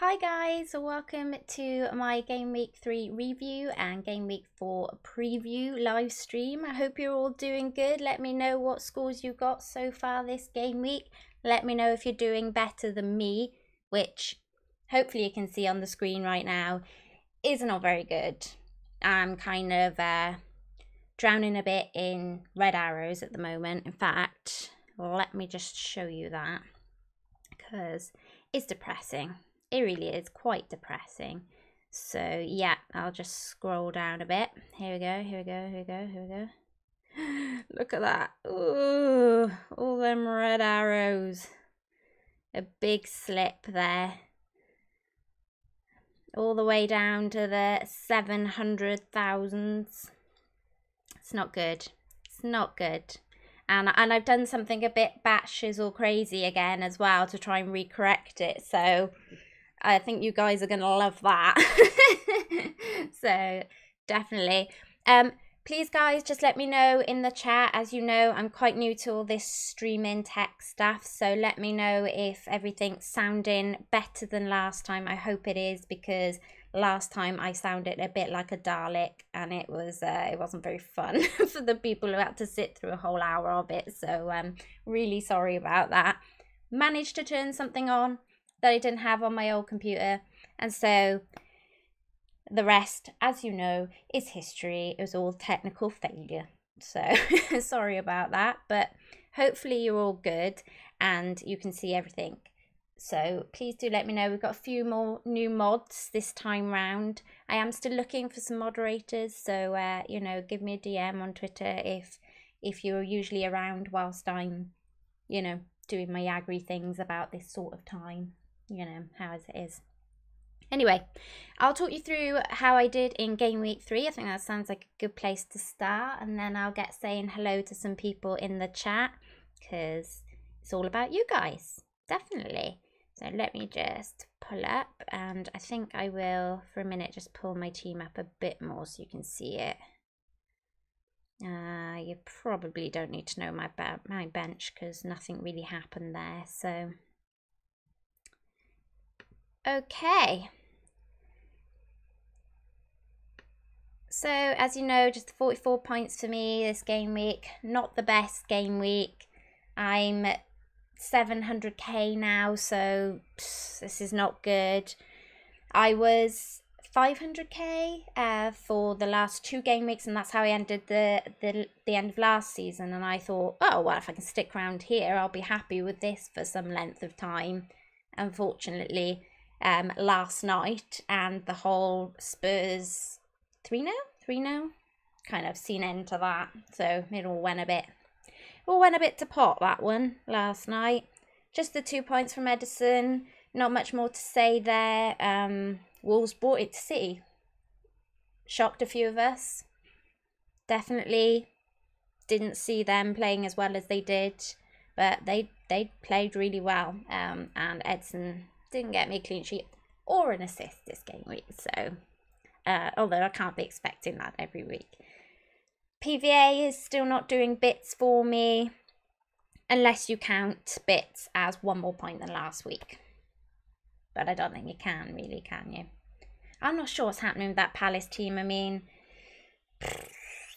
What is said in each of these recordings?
Hi guys, welcome to my Game Week 3 review and Game Week 4 preview live stream. I hope you're all doing good. Let me know what scores you got so far this game week. Let me know if you're doing better than me, which hopefully you can see on the screen right now is not very good. I'm kind of drowning a bit in red arrows at the moment. In fact, let me just show you that because it's depressing. It really is quite depressing. So yeah, I'll just scroll down a bit. Here we go, here we go, here we go, here we go. Look at that. Ooh, all them red arrows. A big slip there. All the way down to the 700,000s. It's not good. It's not good. And I've done something a bit batshit or crazy again as well to try and recorrect it. So I think you guys are going to love that. So definitely. Please guys, just let me know in the chat. As you know, I'm quite new to all this streaming tech stuff. So let me know if everything's sounding better than last time. I hope it is, because last time I sounded a bit like a Dalek and it wasn't very fun for the people who had to sit through a whole hour of it. So really sorry about that. Managed to turn something on that I didn't have on my old computer, and so the rest, as you know, is history. It was all technical failure, so sorry about that, but hopefully you're all good and you can see everything. So please do let me know. We've got a few more new mods this time round. I am still looking for some moderators, so you know, give me a DM on Twitter if you're usually around whilst I'm, you know, doing my agri things about this sort of time. You know how it is. Anyway, I'll talk you through how I did in Game Week 3. I think that sounds like a good place to start, and then I'll get saying hello to some people in the chat because it's all about you guys, definitely. So let me just pull up, and I think I will for a minute just pull my team up a bit more so you can see it. You probably don't need to know my bench because nothing really happened there. So okay, so as you know, just 44 points for me this game week. Not the best game week. I'm 700k now, so this is not good. I was 500k for the last 2 game weeks, and that's how I ended the end of last season. And I thought, oh well, if I can stick around here, I'll be happy with this for some length of time. Unfortunately, last night and the whole Spurs 3-0 kind of seen end to that, so it all went a bit to pot, that one last night. Just the 2 points from Edison, not much more to say there. Wolves brought it to City, shocked a few of us. Definitely didn't see them playing as well as they did, but they played really well. And Edson didn't get me a clean sheet or an assist this game week, so although I can't be expecting that every week. PVA is still not doing bits for me, unless you count bits as 1 more point than last week. But I don't think you can, really, can you? I'm not sure what's happening with that Palace team. I mean,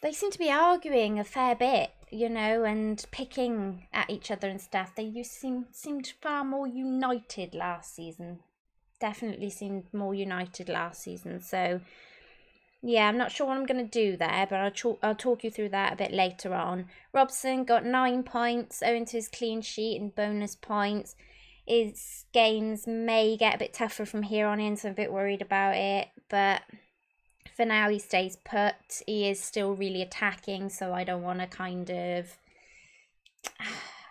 they seem to be arguing a fair bit, you know, and picking at each other and stuff. They seemed far more united last season. Definitely seemed more united last season. So yeah, I'm not sure what I'm going to do there, but I'll talk you through that a bit later on. Robson got 9 points owing to his clean sheet and bonus points. His games may get a bit tougher from here on in, so I'm a bit worried about it. But for now, he stays put. He is still really attacking, so I don't want to kind of...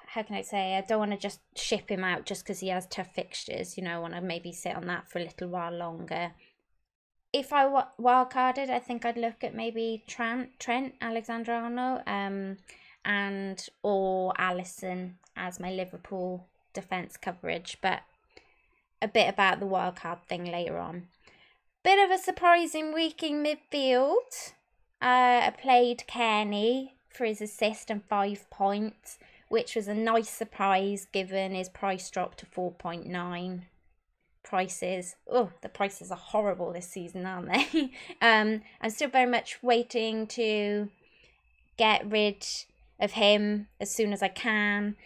how can I say? I don't want to just ship him out just because he has tough fixtures. You know, I want to maybe sit on that for a little while longer. If I wildcarded, I think I'd look at maybe Trent Alexander-Arnold and or Alisson as my Liverpool defence coverage. But a bit about the wildcard thing later on. Bit of a surprising week in midfield. I played Kearney for his assist and 5 points, which was a nice surprise given his price drop to 4.9. prices. Oh, the prices are horrible this season, aren't they? I'm still very much waiting to get rid of him as soon as I can.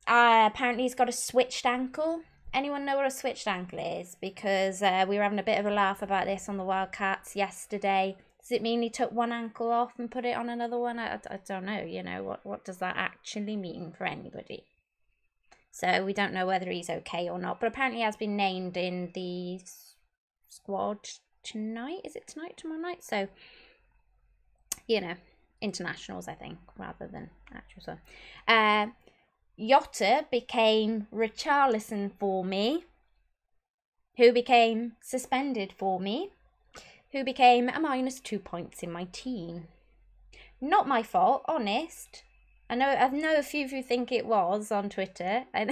Apparently he's got a switched ankle. Anyone know what a switched ankle is? Because we were having a bit of a laugh about this on the Wildcats yesterday. Does it mean he took one ankle off and put it on another one? I don't know, you know, what does that actually mean for anybody? So we don't know whether he's okay or not. But apparently he has been named in the squad tonight. Is it tonight, tomorrow night? So, you know, internationals, I think, rather than actual. So, Yotta became Richarlison for me, who became suspended for me, who became a -2 points in my team. Not my fault, honest. I know a few of you think it was on Twitter. And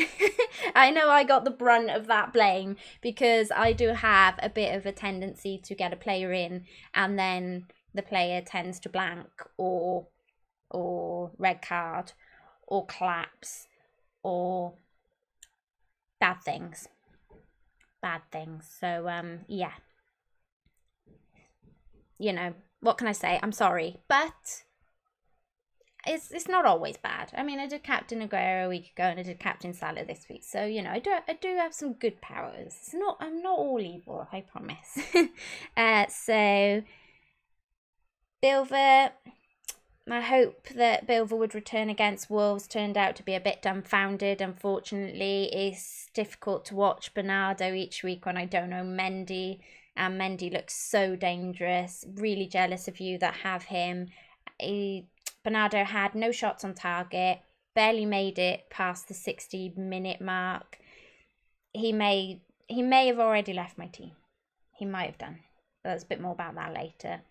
I know I got the brunt of that blame because I do have a bit of a tendency to get a player in and then the player tends to blank or red card or claps or bad things. So yeah, you know, what can I say? I'm sorry, but it's not always bad. I mean, I did captain Aguero a week ago and I did captain Salah this week, so you know, I do have some good powers. I'm not all evil, I promise. So Bilver, I hope that Bilver would return against Wolves turned out to be a bit dumbfounded. Unfortunately, it's difficult to watch Bernardo each week when I don't know Mendy, and Mendy looks so dangerous. Really jealous of you that have him. Bernardo had no shots on target, barely made it past the 60-minute mark. He may have already left my team. He might have done. There's a bit more about that later.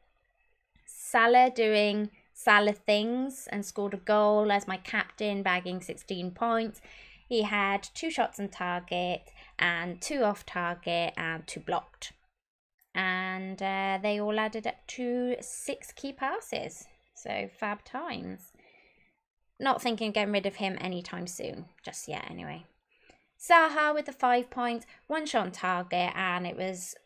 Salah doing Salah things and scored a goal as my captain, bagging 16 points. He had 2 shots on target and 2 off target and 2 blocked. And they all added up to 6 key passes. So fab times. Not thinking of getting rid of him anytime soon. Just yet anyway. Zaha with the 5 points, 1 shot on target, and it was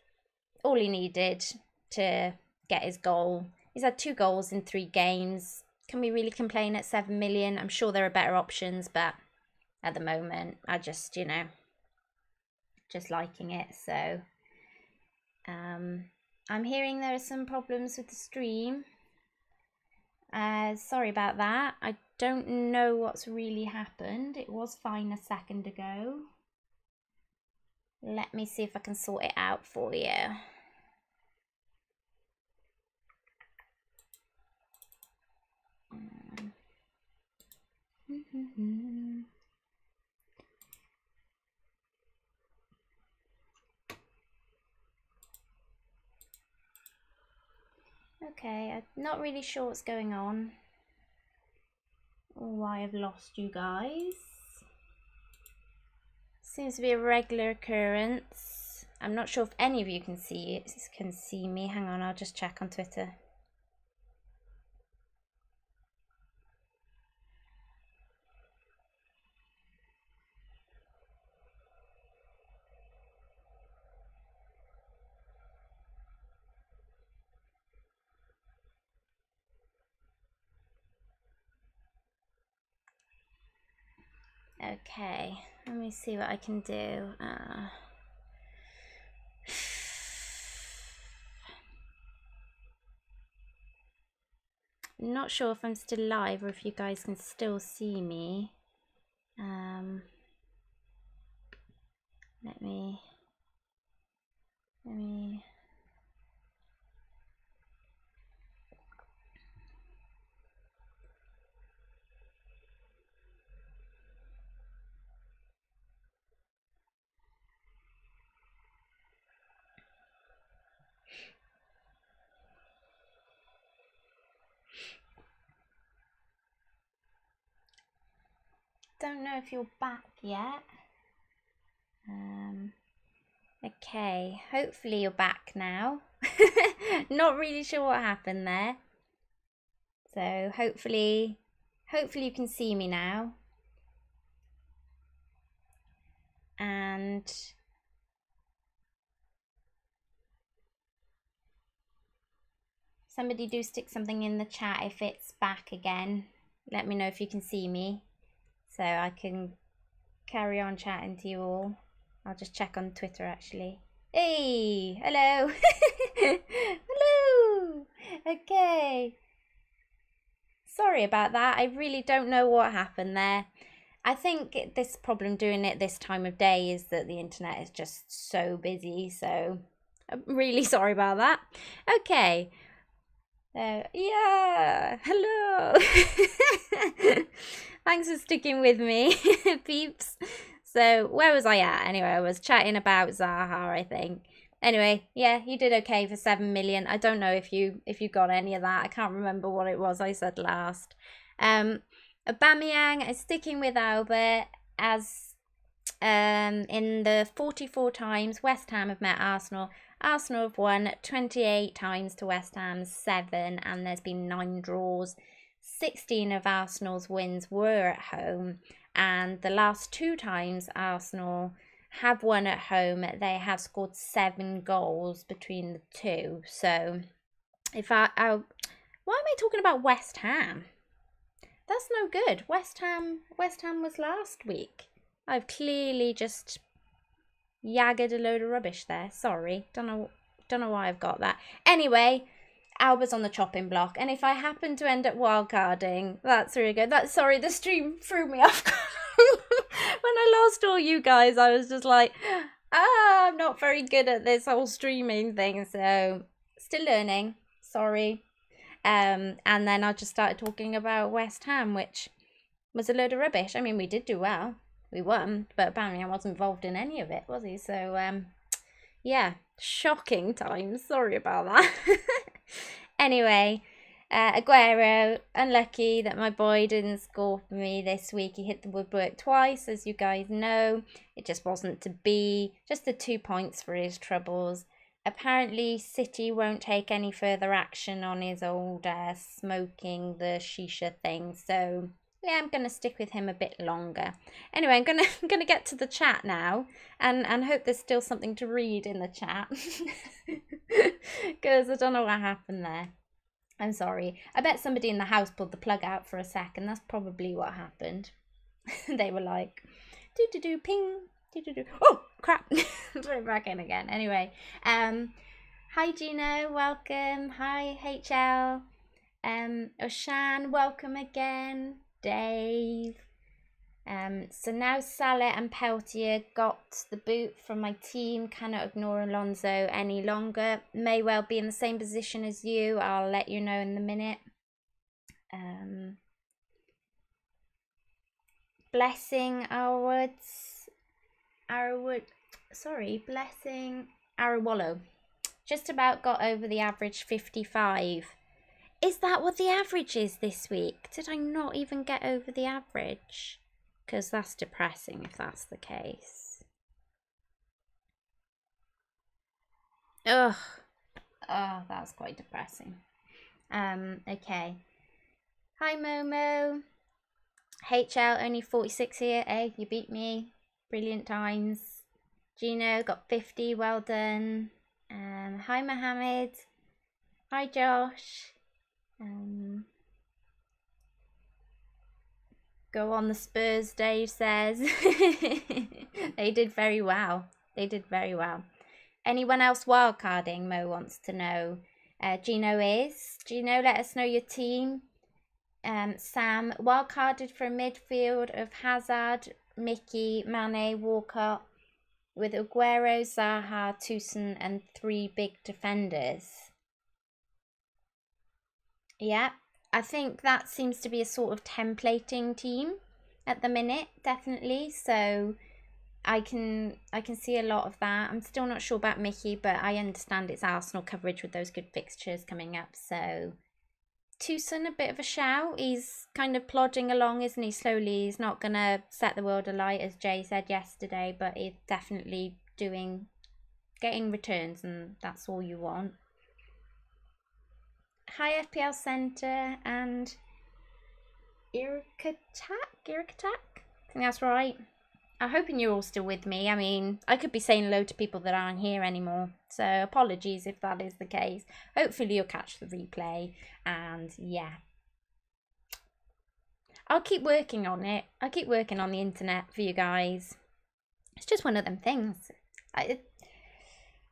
all he needed to get his goal. He's had 2 goals in 3 games. Can we really complain at 7 million? I'm sure there are better options, but at the moment, I just, you know, just liking it. So, I'm hearing there are some problems with the stream. Sorry about that. I don't know what's really happened. It was fine a second ago. Let me see if I can sort it out for you. Okay, I'm not really sure what's going on or why I've lost you guys. Seems to be a regular occurrence. I'm not sure if any of you can see me. Hang on, I'll just check on Twitter. Okay, let me see what I can do. Not sure if I'm still live or if you guys can still see me. Let me don't know if you're back yet. Okay, hopefully you're back now. Not really sure what happened there. So hopefully you can see me now. And Somebody do stick something in the chat if it's back again. Let me know if you can see me, so I can carry on chatting to you all. I'll just check on Twitter actually. Hey, hello. Hello. Okay. Sorry about that. I really don't know what happened there. I think this problem doing it this time of day is that the internet is just so busy, so I'm really sorry about that. Okay. Yeah, hello. Thanks for sticking with me, peeps. So where was I at? Anyway, I was chatting about Zaha, I think. Anyway, yeah, you did okay for 7 million. I don't know if you got any of that. I can't remember what it was I said last. Aubameyang is sticking with Albert as in the 44 times West Ham have met Arsenal. Arsenal have won 28 times to West Ham's 7, and there's been 9 draws. 16 of Arsenal's wins were at home, and the last 2 times Arsenal have won at home, they have scored 7 goals between the 2. So if why am I talking about West Ham? That's no good. West Ham was last week. I've clearly just yagged a load of rubbish there. Sorry. Don't know why I've got that. Anyway, Alba's on the chopping block, and if I happen to end up wildcarding, that's really good. Sorry, the stream threw me off. When I lost all you guys, I was just like, I'm not very good at this whole streaming thing, so still learning. Sorry. And then I just started talking about West Ham, which was a load of rubbish. I mean, we did do well. We won, but apparently I wasn't involved in any of it, was he? So, yeah, shocking times. Sorry about that. Anyway, Aguero, unlucky that my boy didn't score for me this week. He hit the woodwork twice, as you guys know. It just wasn't to be. Just the 2 points for his troubles. Apparently, City won't take any further action on his old smoking the shisha thing. So, yeah, I'm going to stick with him a bit longer. Anyway, I'm gonna get to the chat now and hope there's still something to read in the chat. Because I don't know what happened there. I'm sorry. I bet somebody in the house pulled the plug out for a second. That's probably what happened. They were like, do-do-do, ping, do-do-do. Oh, crap. Put it back in again. Anyway, hi, Gino. Welcome. Hi, HL. Oshan, welcome again. Dave. So now Salah and Peltier got the boot from my team. Cannot ignore Alonso any longer. May well be in the same position as you. I'll let you know in a minute. Blessing Blessing Arrowallow. Just about got over the average 55. Is that what the average is this week? Did I not even get over the average? Because that's depressing if that's the case. Ugh. Oh, that's quite depressing. Okay. Hi, Momo. HL, only 46 here. Hey, you beat me. Brilliant times. Gino got 50. Well done. Hi, Mohammed. Hi, Josh. Go on the Spurs, Dave says. They did very well. They did very well. Anyone else wildcarding? Mo wants to know. Gino is. Gino, let us know your team. Sam, wildcarded for a midfield of Hazard, Mickey, Mane, Walker, with Aguero, Zaha, Toussaint, and 3 big defenders. Yeah. I think that seems to be a sort of templating team at the minute, definitely. So I can see a lot of that. I'm still not sure about Mickey, but I understand it's Arsenal coverage with those good fixtures coming up. So Toussaint, a bit of a shout. He's kind of plodding along, isn't he, slowly? He's not going to set the world alight, as Jay said yesterday, but he's definitely getting returns, and that's all you want. Hi, FPL Centre and Irikatak? I think that's right. I'm hoping you're all still with me. I mean, I could be saying hello to people that aren't here anymore, so apologies if that is the case. Hopefully you'll catch the replay, and yeah. I'll keep working on it. I'll keep working on the internet for you guys. It's just one of them things.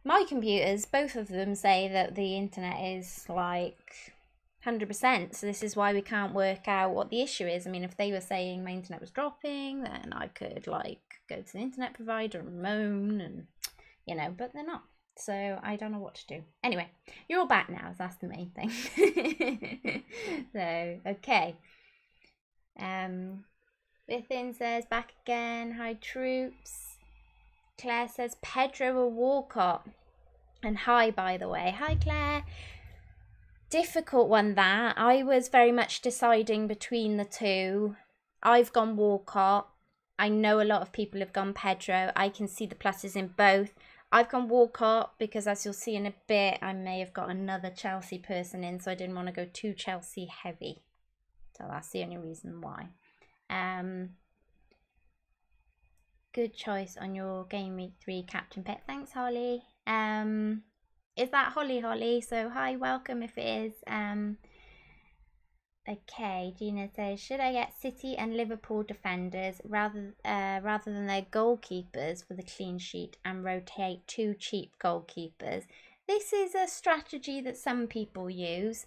My computers, both of them, say that the internet is like 100%, so this is why we can't work out what the issue is. I mean, if they were saying my internet was dropping, then I could like go to the internet provider and moan, and you know, but they're not, so I don't know what to do. Anyway, you're all back now, so that's the main thing. So okay, Within says back again, hi troops. Claire says Pedro or Walcott, and hi by the way. Hi Claire. Difficult one that. I was very much deciding between the two. I've gone Walcott. I know a lot of people have gone Pedro. I can see the pluses in both. I've gone Walcott because, as you'll see in a bit, I may have got another Chelsea person in, so I didn't want to go too Chelsea heavy. So that's the only reason why. Good choice on your Game Week 3 Captain Pet. Thanks, Holly. Is that Holly? So hi, welcome if it is. Okay, Gina says, should I get City and Liverpool defenders rather than their goalkeepers for the clean sheet and rotate 2 cheap goalkeepers? This is a strategy that some people use.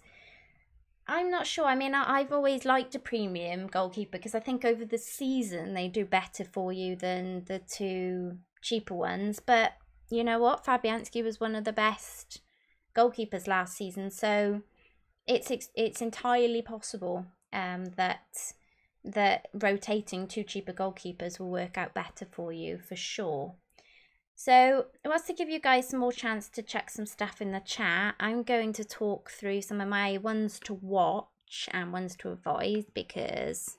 I'm not sure. I mean, I've always liked a premium goalkeeper because I think over the season they do better for you than the 2 cheaper ones. But you know what? Fabianski was one of the best goalkeepers last season, so it's entirely possible that rotating 2 cheaper goalkeepers will work out better for you for sure. So I want to give you guys some more chance to check some stuff in the chat. I'm going to talk through some of my ones to watch and ones to avoid because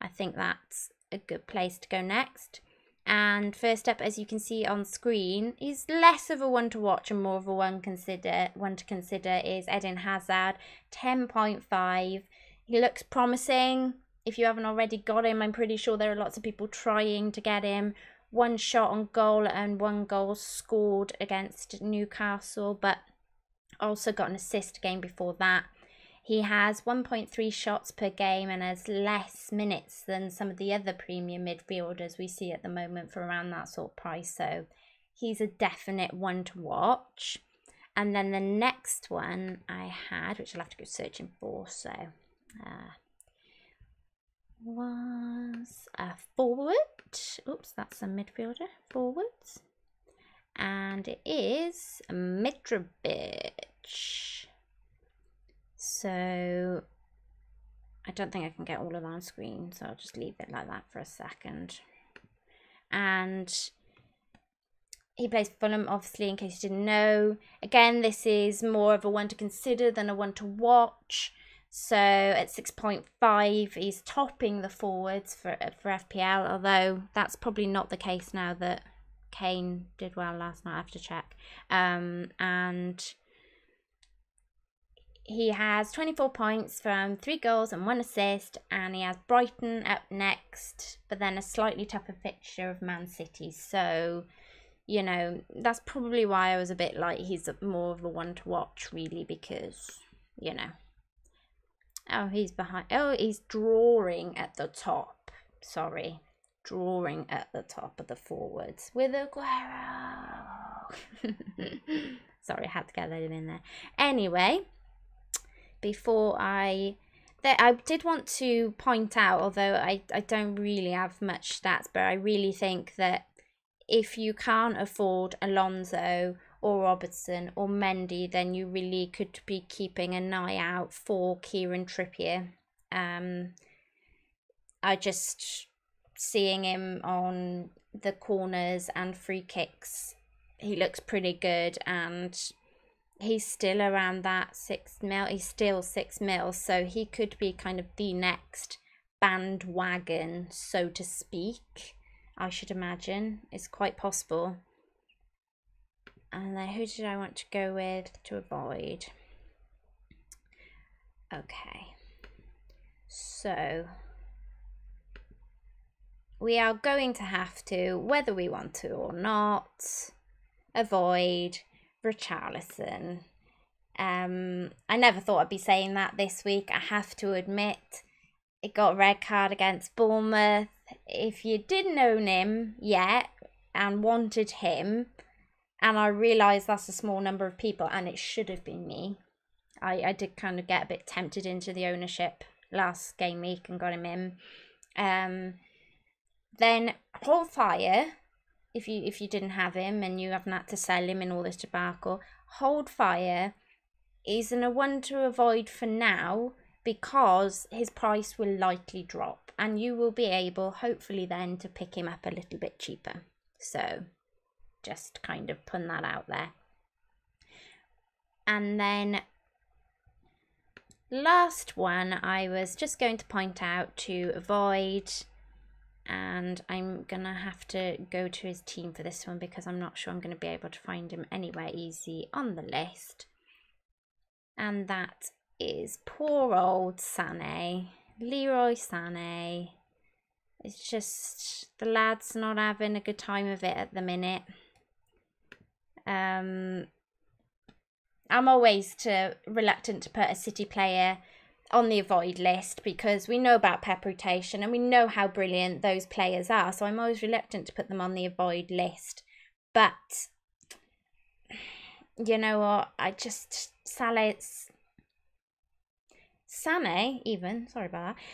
I think that's a good place to go next. And first up, as you can see on screen, is less of a one to watch and more of a one to consider is Eden Hazard, 10.5. He looks promising. If you haven't already got him, I'm pretty sure there are lots of people trying to get him. 1 shot on goal and 1 goal scored against Newcastle, but also got an assist game before that. He has 1.3 shots per game and has less minutes than some of the other premium midfielders we see at the moment for around that sort of price. So he's a definite one to watch. And then the next one I had, which I'll have to go searching for, so was a forward. Oops, that's a midfielder. Forwards. And it is Mitrovic. So I don't think I can get all of that on screen, so I'll just leave it like that for a second. And he plays Fulham, obviously, in case you didn't know. Again, this is more of a one to consider than a one to watch. So at 6.5, he's topping the forwards for FPL, although that's probably not the case now that Kane did well last night. I have to check. And he has 24 points from 3 goals and 1 assist, and he has Brighton up next, but then a slightly tougher fixture of Man City. So, you know, that's probably why I was a bit like he's more of a one to watch, really, because, you know. Oh, he's behind. Oh, he's drawing at the top. Sorry. Drawing at the top of the forwards with Aguero. Sorry, I had to get that in there. Anyway, before I did want to point out, although I don't really have much stats, but I really think that if you can't afford Alonso or Robertson or Mendy, then you really could be keeping an eye out for Kieran Trippier. I just seeing him on the corners and free kicks, he looks pretty good, and he's still around that 6 mil. He's still 6 mil, so he could be kind of the next bandwagon, so to speak. I should imagine it's quite possible. And then who did I want to go with to avoid? Okay, so we are going to have to, whether we want to or not, avoid Richarlison. I never thought I'd be saying that this week. I have to admit, it got a red card against Bournemouth. If you didn't own him yet and wanted him, and I realised that's a small number of people, and it should have been me, I did kind of get a bit tempted into the ownership last game week and got him in. Then hold fire. If you didn't have him and you haven't had to sell him in all this debacle, hold fire. He's a one to avoid for now, because his price will likely drop and you will be able, hopefully then, to pick him up a little bit cheaper. So just kind of putting that out there. And then last one I was just going to point out to avoid, and I'm gonna have to go to his team for this one because I'm not sure I'm going to be able to find him anywhere easy on the list. And that is poor old Sané, Leroy Sané. It's just, the lad's not having a good time of it at the minute. I'm always reluctant to put a City player on the avoid list because we know about Pep rotation and we know how brilliant those players are. So I'm always reluctant to put them on the avoid list. But you know what?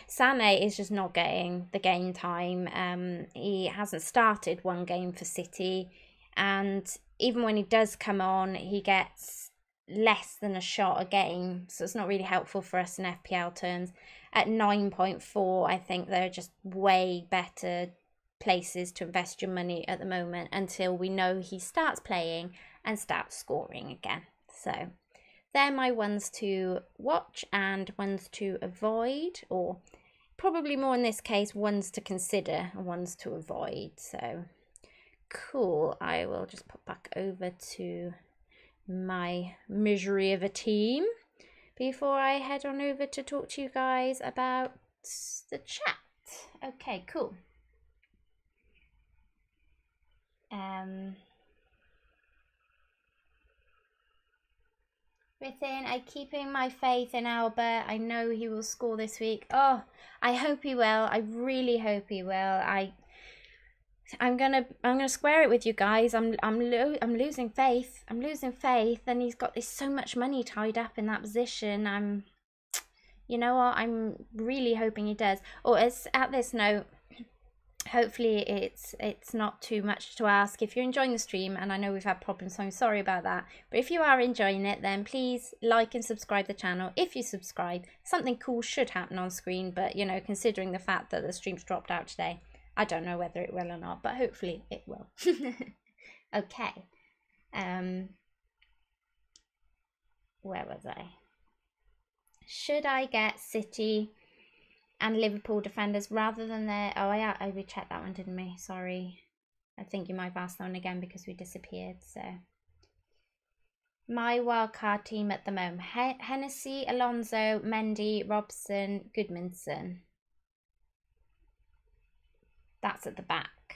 Sané is just not getting the game time. He hasn't started one game for City, and even when he does come on, he gets less than a shot a game, so it's not really helpful for us in FPL terms. At 9.4, I think there are just way better places to invest your money at the moment until we know he starts playing and starts scoring again. So they're my ones to watch and ones to avoid, or probably more in this case, ones to consider and ones to avoid. So cool. I will just pop back over to my misery of a team before I head on over to talk to you guys about the chat. Okay, cool. Within, I'm keeping my faith in Albert. I know he will score this week. Oh, I hope he will. I really hope he will. I'm gonna square it with you guys. I'm losing faith. I'm losing faith, and he's got so much money tied up in that position. You know what? I'm really hoping he does. Or at this note, hopefully it's not too much to ask. If you're enjoying the stream, and I know we've had problems, so I'm sorry about that, but if you are enjoying it, then please like and subscribe the channel. If you subscribe, something cool should happen on screen, but you know, considering the fact that the stream's dropped out today, I don't know whether it will or not, but hopefully it will. Okay. Where was I? Should I get City and Liverpool defenders rather than their... Oh, we checked that one, didn't we? Sorry. I think you might have asked that one again because we disappeared, so... My wildcard team at the moment. Hennessy, Alonso, Mendy, Robson, Goodmanson. That's at the back,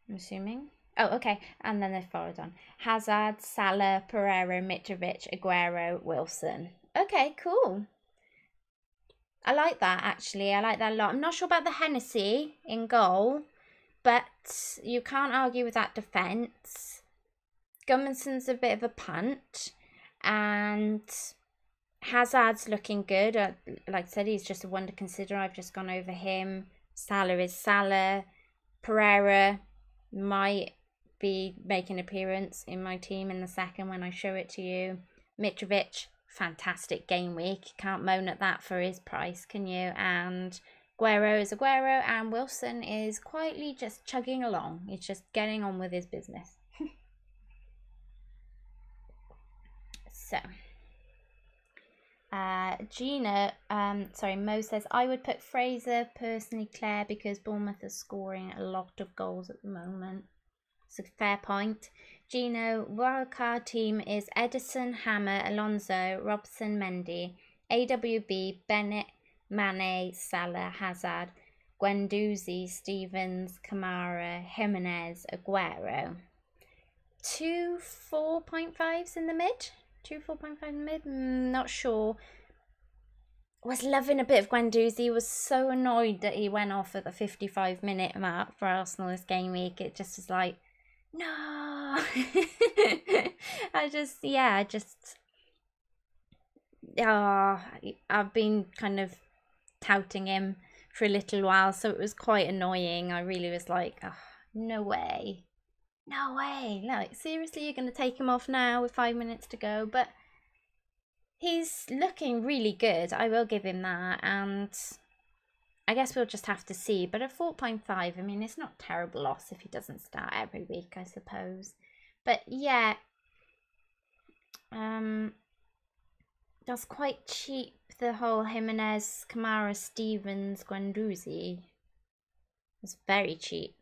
I'm assuming. Oh, okay. And then they're followed on. Hazard, Salah, Pereira, Mitrovic, Aguero, Wilson. Okay, cool. I like that, actually. I like that a lot. I'm not sure about the Hennessy in goal, but you can't argue with that defence. Gudmundsson's a bit of a punt, and Hazard's looking good. Like I said, he's just a one to consider. I've just gone over him. Salah is Salah. Pereira might be making an appearance in my team in the second when I show it to you. Mitrovic, fantastic game week. Can't moan at that for his price, can you? And Aguero is Aguero, and Wilson is quietly just chugging along. He's just getting on with his business. So, Gina, Mo says, I would put Fraser, personally Claire, because Bournemouth is scoring a lot of goals at the moment. It's a fair point. Gino, wildcard team is Edison, Hammer, Alonso, Robson, Mendy, AWB, Bennett, Mane, Salah, Hazard. Guendouzi, Stevens, Kamara, Jimenez, Aguero. 2 4.5s in the mid. 2 4.5 in the mid. Not sure. Was loving a bit of Guendouzi. Was so annoyed that he went off at the 55-minute mark for Arsenal this game week. It just was like, no. I've been kind of touting him for a little while, so it was quite annoying. I really was like, oh, no way. No way. Like, seriously, you're going to take him off now with 5 minutes to go? But he's looking really good. I will give him that. And I guess we'll just have to see. But a 4.5, I mean, it's not a terrible loss if he doesn't start every week, I suppose. But yeah, that's quite cheap, the whole Jimenez, Kamara, Stevens, Guendouzi. It's very cheap.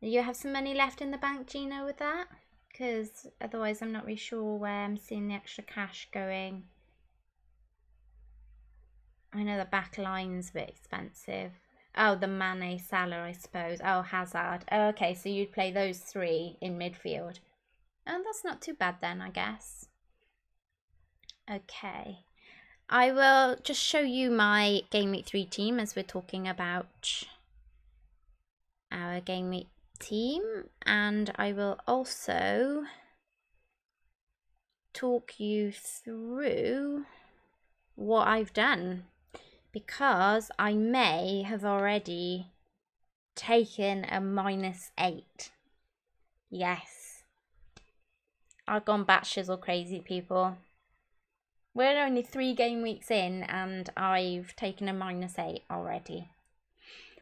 Do you have some money left in the bank, Gino, with that? Because otherwise I'm not really sure where I'm seeing the extra cash going. I know the back line's a bit expensive. Oh, the Mane, Salah, I suppose. Oh, Hazard. Oh, okay, so you'd play those 3 in midfield. Oh, that's not too bad then, I guess. Okay. I will just show you my Game Week 3 team as we're talking about our Game Week team, and I will also talk you through what I've done, because I may have already taken a -8. Yes, I've gone batshit crazy, people. We're only 3 game weeks in and I've taken a -8 already,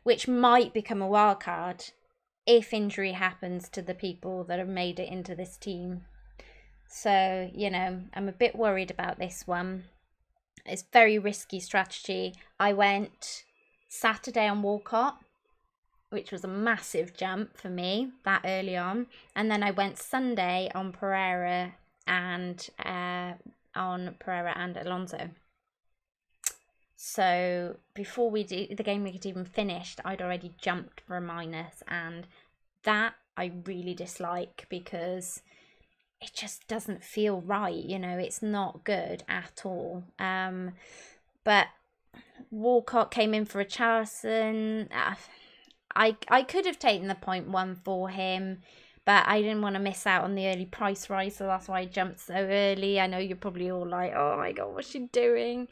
which might become a wild card if injury happens to the people that have made it into this team. So, you know, I'm a bit worried about this one. It's very risky strategy. I went Saturday on Walcott, which was a massive jump for me that early on. And then I went Sunday on Pereira and Alonso. So before the game week had even finished, I'd already jumped for a minus, and that I really dislike because it just doesn't feel right. You know, it's not good at all. But Walcott came in for a Richarlison. I could have taken the 0.1 for him, but I didn't want to miss out on the early price rise, so that's why I jumped so early. I know you're probably all like, oh my god, what's she doing?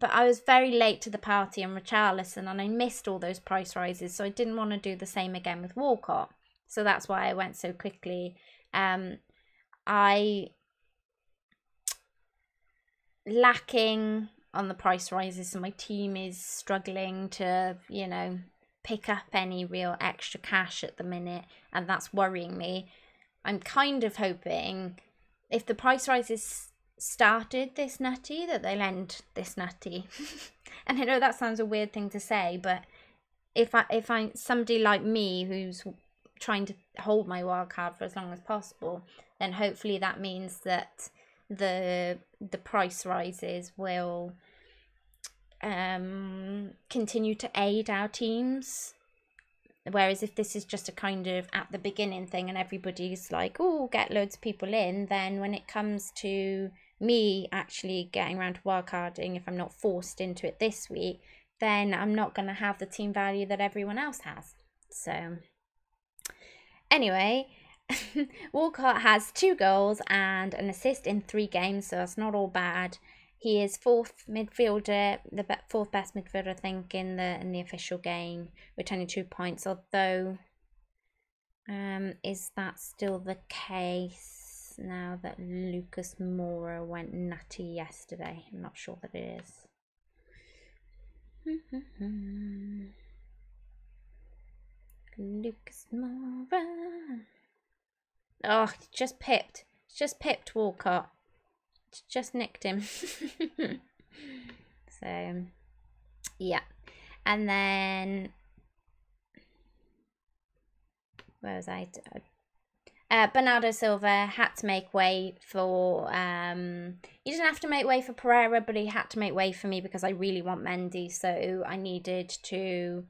But I was very late to the party on Richarlison, and I missed all those price rises, so I didn't want to do the same again with Walcott. So that's why I went so quickly. I lacking on the price rises, so my team is struggling to, you know, pick up any real extra cash at the minute, and that's worrying me. I'm kind of hoping if the price rises started this nutty, that they'll end this nutty. And I know that sounds a weird thing to say, but if I'm somebody like me who's trying to hold my wild card for as long as possible, then hopefully that means that the price rises will continue to aid our teams. Whereas if this is just a kind of at the beginning thing and everybody's like, oh, get loads of people in, then when it comes to me actually getting around to wildcarding, if I'm not forced into it this week, then I'm not going to have the team value that everyone else has. So anyway, Walcott has 2 goals and an assist in 3 games, so that's not all bad. He is 4th midfielder, the 4th best midfielder, I think, in the official game with 22 points. Although, is that still the case now that Lucas Moura went nutty yesterday? I'm not sure that it is. Lucas Moura. Oh, just pipped. Just pipped Walcott. Just nicked him. So, yeah. And then, where was I? Bernardo Silva had to make way for, he didn't have to make way for Pereira, but he had to make way for me because I really want Mendy, so I needed to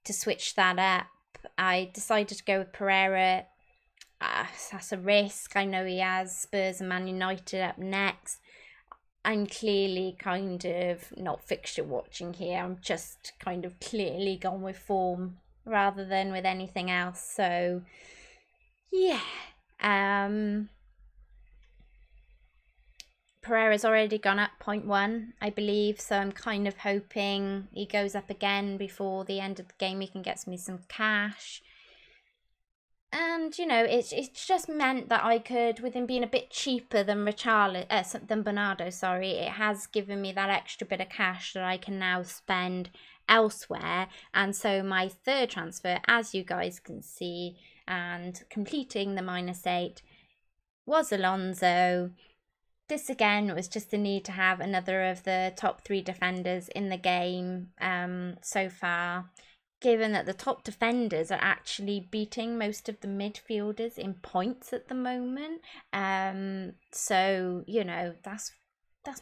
switch that up. I decided to go with Pereira. That's a risk. I know he has Spurs and Man United up next. I'm clearly kind of not fixture watching here. I'm just kind of clearly gone with form rather than with anything else. So, yeah. Pereira's already gone up 0.1, I believe. So I'm kind of hoping he goes up again before the end of the game. He can get me some cash. And, you know, it's just meant that I could, with him being a bit cheaper than Bernardo, sorry, it has given me that extra bit of cash that I can now spend elsewhere. And so my third transfer, as you guys can see, and completing the -8, was Alonso. This again was just the need to have another of the top 3 defenders in the game so far, given that the top defenders are actually beating most of the midfielders in points at the moment. So, you know, that's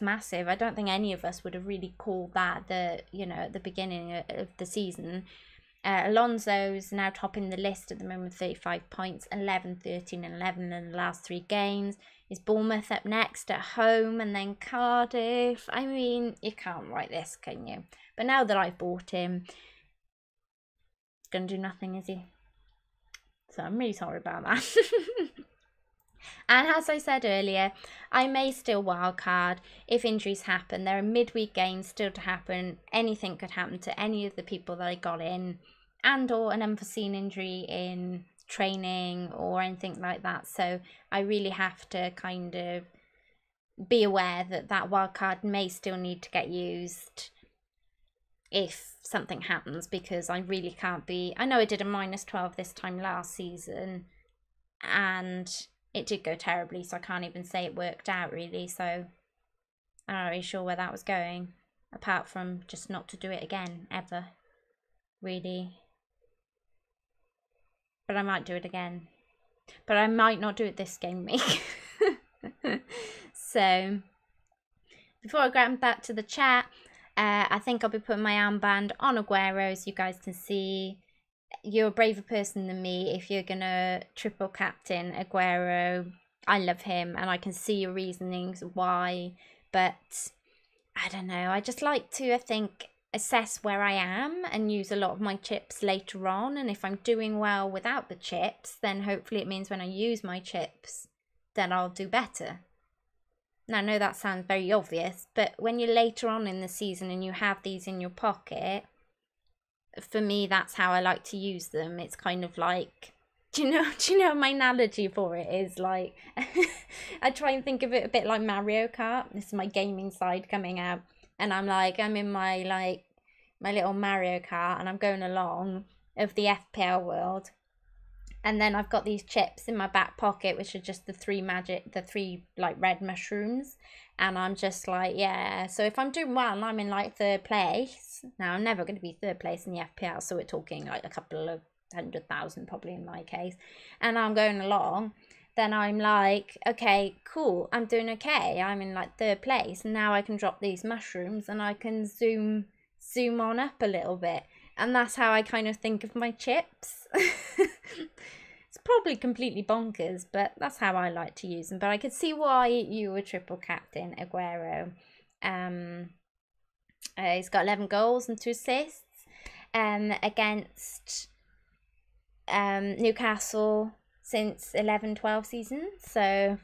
massive. I don't think any of us would have really called that at the beginning of the season. Alonso's now topping the list at the moment, 35 points, 11, 13 and 11 in the last 3 games. Is Bournemouth up next at home and then Cardiff? I mean, you can't write this, can you? But now that I've bought him, going to do nothing, is he? So I'm really sorry about that. And as I said earlier, I may still wildcard if injuries happen. There are midweek games still to happen. Anything could happen to any of the people that I got in, and or an unforeseen injury in training or anything like that. So I really have to kind of be aware that that wildcard may still need to get used if something happens, because I really can't be. I know I did a -12 this time last season and it did go terribly, so I can't even say it worked out really. So I'm not really sure where that was going, apart from just not to do it again ever, really. But I might do it again, but I might not do it this game week. So before I get back to the chat, I think I'll be putting my armband on Aguero, so you guys can see. You're a braver person than me if you're gonna triple captain Aguero. I love him and I can see your reasonings why, but I don't know. I just like to, I think, assess where I am and use a lot of my chips later on. And if I'm doing well without the chips, then hopefully it means when I use my chips, then I'll do better. Now, I know that sounds very obvious, but when you're later on in the season and you have these in your pocket, for me, that's how I like to use them. It's kind of like, do you know my analogy for it is like, I try and think of it a bit like Mario Kart. This is my gaming side coming out, and I'm in my little Mario Kart and I'm going along of the FPL world, and then I've got these chips in my back pocket, which are just the three like red mushrooms. And I'm just like, yeah, so if I'm doing well and I'm in like 3rd place, now I'm never going to be 3rd place in the FPL, so we're talking like a couple of 100,000 probably in my case, and I'm going along, then I'm like, okay, cool, I'm doing okay, I'm in like 3rd place, and now I can drop these mushrooms and I can zoom on up a little bit, and that's how I kind of think of my chips. It's probably completely bonkers, but that's how I like to use them. But I could see why you were triple captain Aguero. He's got 11 goals and 2 assists against Newcastle since 11-12 season. So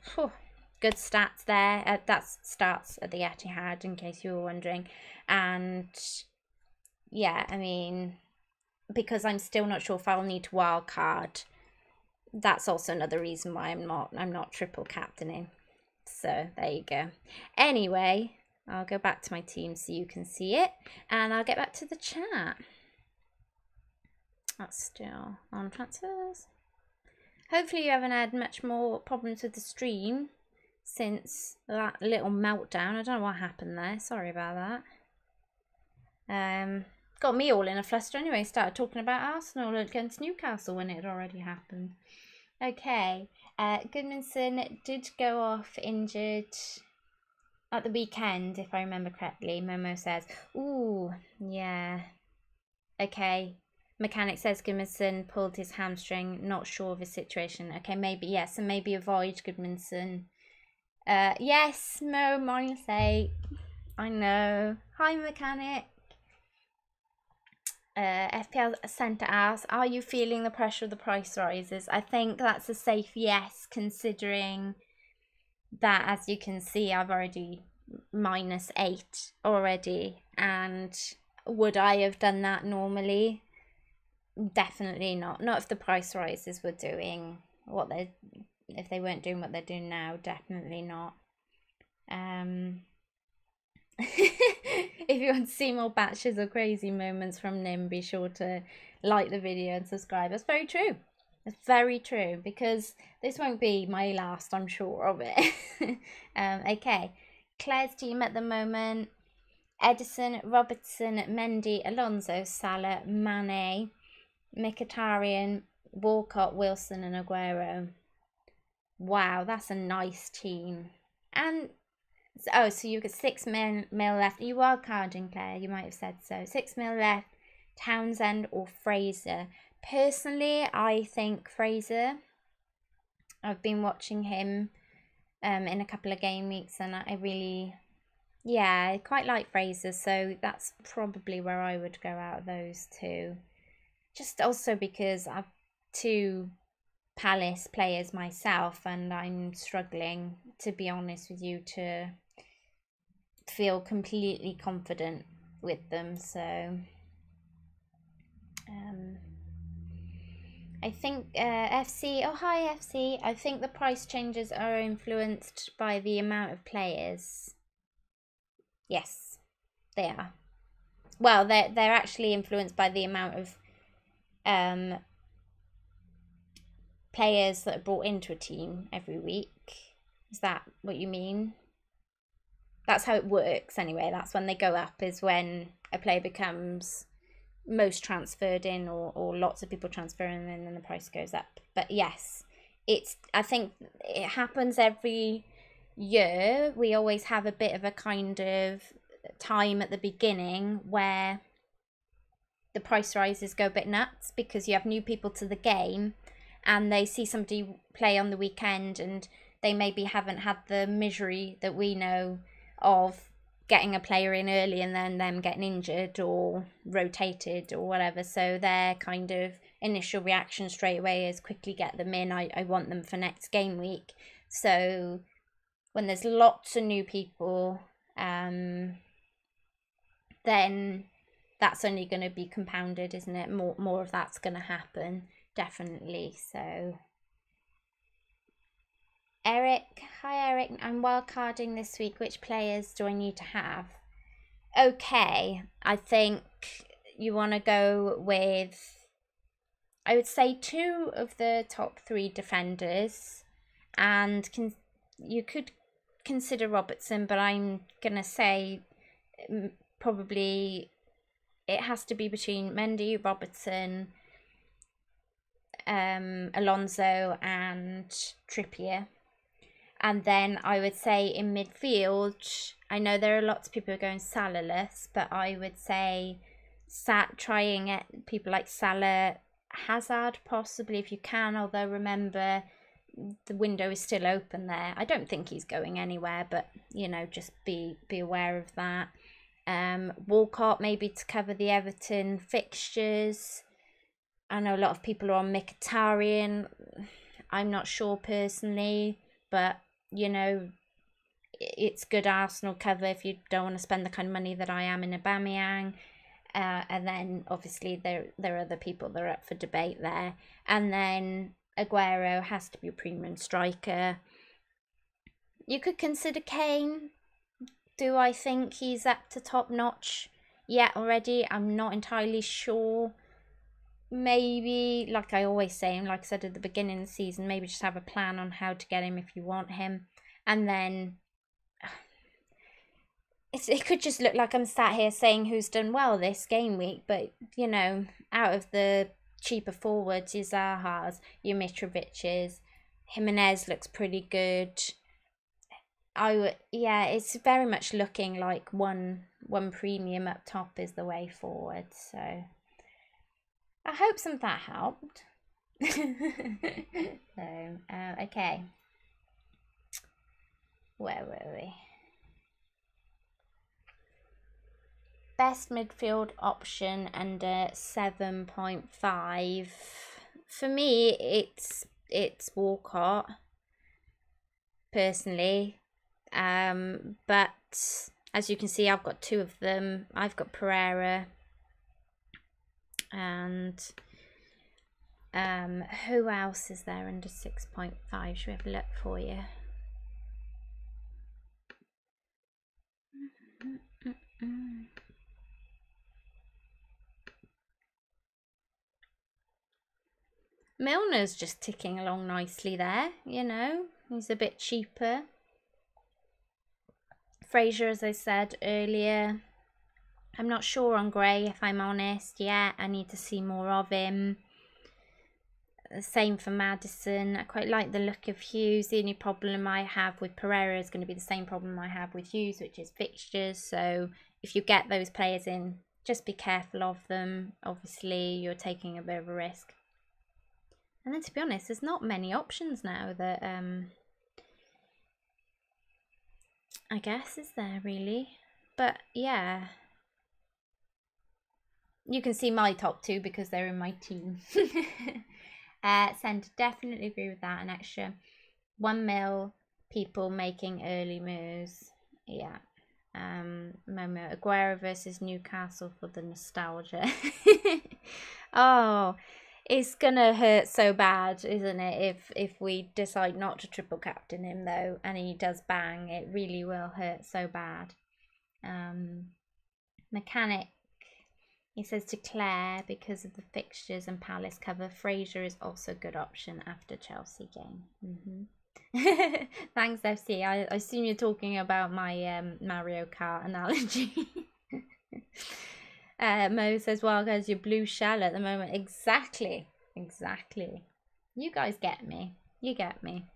good stats there. That's stats at the Etihad, in case you were wondering. And yeah, I mean, because I'm still not sure if I'll need to wildcard, that's also another reason why I'm not triple captaining. So there you go. Anyway, I'll go back to my team so you can see it, and I'll get back to the chat. That's still on transfers. Hopefully you haven't had much more problems with the stream since that little meltdown. I don't know what happened there. Sorry about that. Got me all in a fluster anyway. Started talking about Arsenal against Newcastle when it had already happened. Okay. Goodmanson did go off injured at the weekend, if I remember correctly. Momo says, ooh, yeah. Okay. Mechanic says Goodmanson pulled his hamstring. Not sure of his situation. Okay, maybe, yes, and maybe avoid Goodmanson. Yes, Mo, -8. I know. Hi, Mechanic. FPL Centre asks, are you feeling the pressure of the price rises? I think that's a safe yes, considering that, as you can see, I've already -8 already. And would I have done that normally? Definitely not. Not if the price rises were doing what they're, if they weren't doing what they're doing now, definitely not. If you want to see more batches of crazy moments from Nim, be sure to like the video and subscribe. That's very true. It's very true, because this won't be my last, I'm sure of it. Okay, Claire's team at the moment: Edison, Robertson, Mendy, Alonso, Salah, Mane, Mkhitaryan, Walcott, Wilson and Aguero. Wow, that's a nice team. And oh, so you've got 6 mil left. You are carding, Claire, you might have said so. 6 mil left. Townsend or Fraser. Personally, I think Fraser. I've been watching him in a couple of game weeks, and I really, yeah, I quite like Fraser, so that's probably where I would go out of those two. Just also because I've 2 Palace players myself, and I'm struggling, to be honest with you, to feel completely confident with them. So I think FC, oh hi FC, I think the price changes are influenced by the amount of players. Yes, they are. Well, they're actually influenced by the amount of players that are brought into a team every week. Is that what you mean? That's how it works anyway. That's when they go up, is when a player becomes most transferred in, or lots of people transferring in, and then the price goes up. But yes, I think it happens every year. We always have a bit of a kind of time at the beginning where the price rises go a bit nuts, because you have new people to the game and they see somebody play on the weekend, and they maybe haven't had the misery that we know of getting a player in early and then them getting injured or rotated or whatever. So their kind of initial reaction straight away is quickly get them in. I want them for next game week. So when there's lots of new people, then that's only going to be compounded, isn't it? More of that's going to happen, definitely. So Eric, hi Eric, I'm wildcarding this week. Which players do I need to have? Okay, I think you want to go with, I would say, 2 of the top 3 defenders, and you could consider Robertson, but I'm gonna say probably it has to be between Mendy, Robertson, Alonso and Trippier. And then I would say in midfield, I know there are lots of people who are going Salah-less, but I would say trying at people like Salah, Hazard possibly if you can, although remember the window is still open there. I don't think he's going anywhere, but you know, just be aware of that. Walcott maybe to cover the Everton fixtures. I know a lot of people are on Mkhitaryan. I'm not sure personally, but you know, it's good Arsenal cover if you don't want to spend the kind of money that I am in Aubameyang. And then obviously there are other people that are up for debate there. And then Aguero has to be a premium striker. You could consider Kane. Do I think he's up to top notch yet already? I'm not entirely sure. Maybe, like I always say, and like I said at the beginning of the season, maybe just have a plan on how to get him if you want him. And then it could just look like I'm sat here saying who's done well this game week, but you know, out of the cheaper forwards, your Zaha's, your Mitrovic's. Jimenez looks pretty good. Yeah, it's very much looking like one premium up top is the way forward. So I hope some of that helped. So, okay. Where were we? Best midfield option under 7.5. For me, it's Walcott, personally. But as you can see, I've got two of them. I've got Pereira and who else is there under 6.5? Should we have a look for you? Milner's just ticking along nicely there, you know. He's a bit cheaper. Fraser, as I said earlier, I'm not sure on Gray, if I'm honest. Yeah, I need to see more of him. Same for Maddison. I quite like the look of Hughes. The only problem I have with Pereira is going to be the same problem I have with Hughes, which is fixtures. So if you get those players in, just be careful of them. Obviously, you're taking a bit of a risk. And then, to be honest, there's not many options now that I guess is there really. But yeah, you can see my top two because they're in my team. Send, definitely agree with that. An extra 1 mil people making early moves. Yeah. Momo, Aguero versus Newcastle for the nostalgia. Oh, it's gonna hurt so bad, isn't it? If we decide not to triple captain him though, and he does bang, it really will hurt so bad. Mechanic, he says to Claire, because of the fixtures and Palace cover, Fraser is also a good option after Chelsea game. Thanks, FC. I assume you're talking about my Mario Kart analogy. Mo says, well, guys, your blue shell at the moment. Exactly. You guys get me. You get me.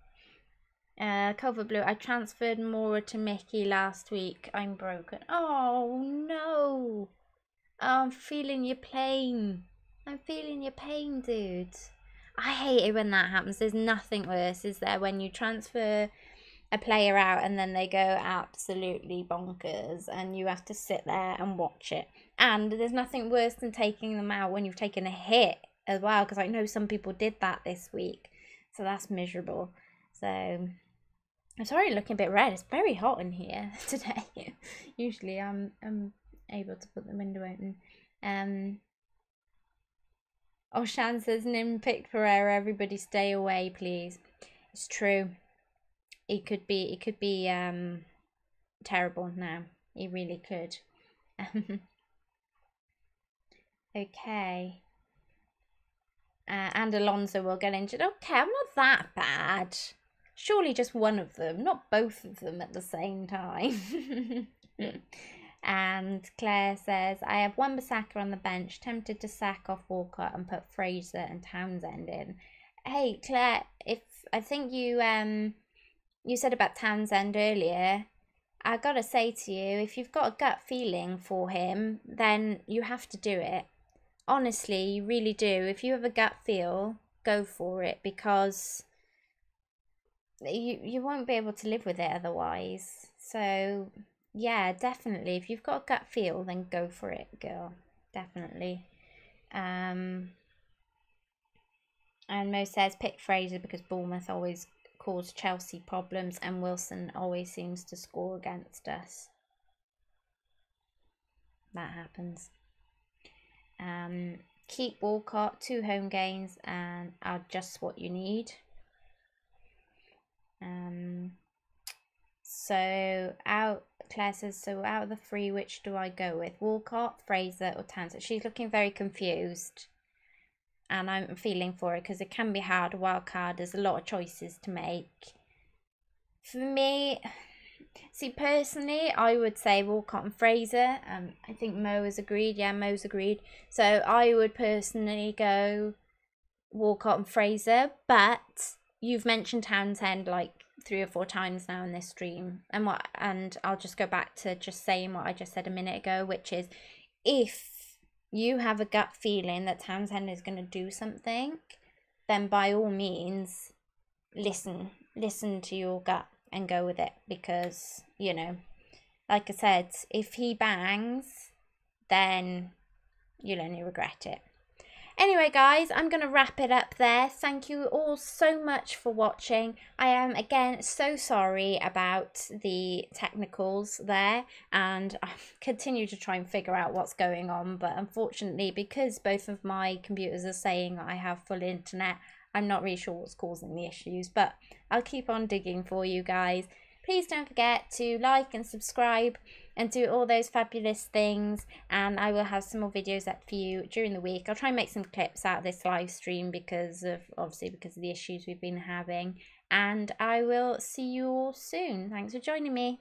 Cover Blue, I transferred Mora to Mickey last week. I'm broken. Oh, no. I'm feeling your pain. I'm feeling your pain, dude. I hate it when that happens. There's nothing worse, is there, when you transfer a player out and then they go absolutely bonkers and you have to sit there and watch it. And there's nothing worse than taking them out when you've taken a hit as well, because I know some people did that this week. So that's miserable. So I'm sorry, looking a bit red. It's very hot in here today. Usually I'm able to put the window open. Shan says, Nim picked Pereira, everybody stay away, please. It's true. It could be terrible now. It really could. Okay. And Alonso will get injured. Okay, I'm not that bad. Surely just one of them, not both of them at the same time. And Claire says, I have Wan-Bissaka on the bench, tempted to sack off Walcott and put Fraser and Townsend in. Hey, Claire, I think you said about Townsend earlier. I gotta say to you, if you've got a gut feeling for him, then you have to do it. Honestly, you really do. If you have a gut feel, go for it, because you won't be able to live with it otherwise. So yeah, definitely. If you've got a gut feel, then go for it, girl. Definitely. And Mo says pick Fraser because Bournemouth always cause Chelsea problems and Wilson always seems to score against us. That happens. Keep Walcott, 2 home games and are just what you need. So Claire says, so out of the 3, which do I go with? Walcott, Fraser or Townsend? She's looking very confused. And I'm feeling for it because it can be hard. Wildcard, there's a lot of choices to make. For me, See, personally, I would say Walcott and Fraser. I think Mo has agreed. Yeah, Mo's agreed. So I would personally go Walcott and Fraser, but you've mentioned Townsend like 3 or 4 times now in this stream, and I'll just go back to just saying what I just said a minute ago, which is if you have a gut feeling that Townsend is going to do something, then by all means listen to your gut and go with it, because, you know, like I said, if he bangs, then you'll only regret it. Anyway, guys, I'm going to wrap it up there. Thank you all so much for watching. I am, again, so sorry about the technicals there, and I continue to try and figure out what's going on, but unfortunately, because both of my computers are saying I have full internet, I'm not really sure what's causing the issues, but I'll keep on digging for you guys. Please don't forget to like and subscribe and do all those fabulous things, and I will have some more videos up for you during the week. I'll try and make some clips out of this live stream because of the issues we've been having, and I will see you all soon. Thanks for joining me.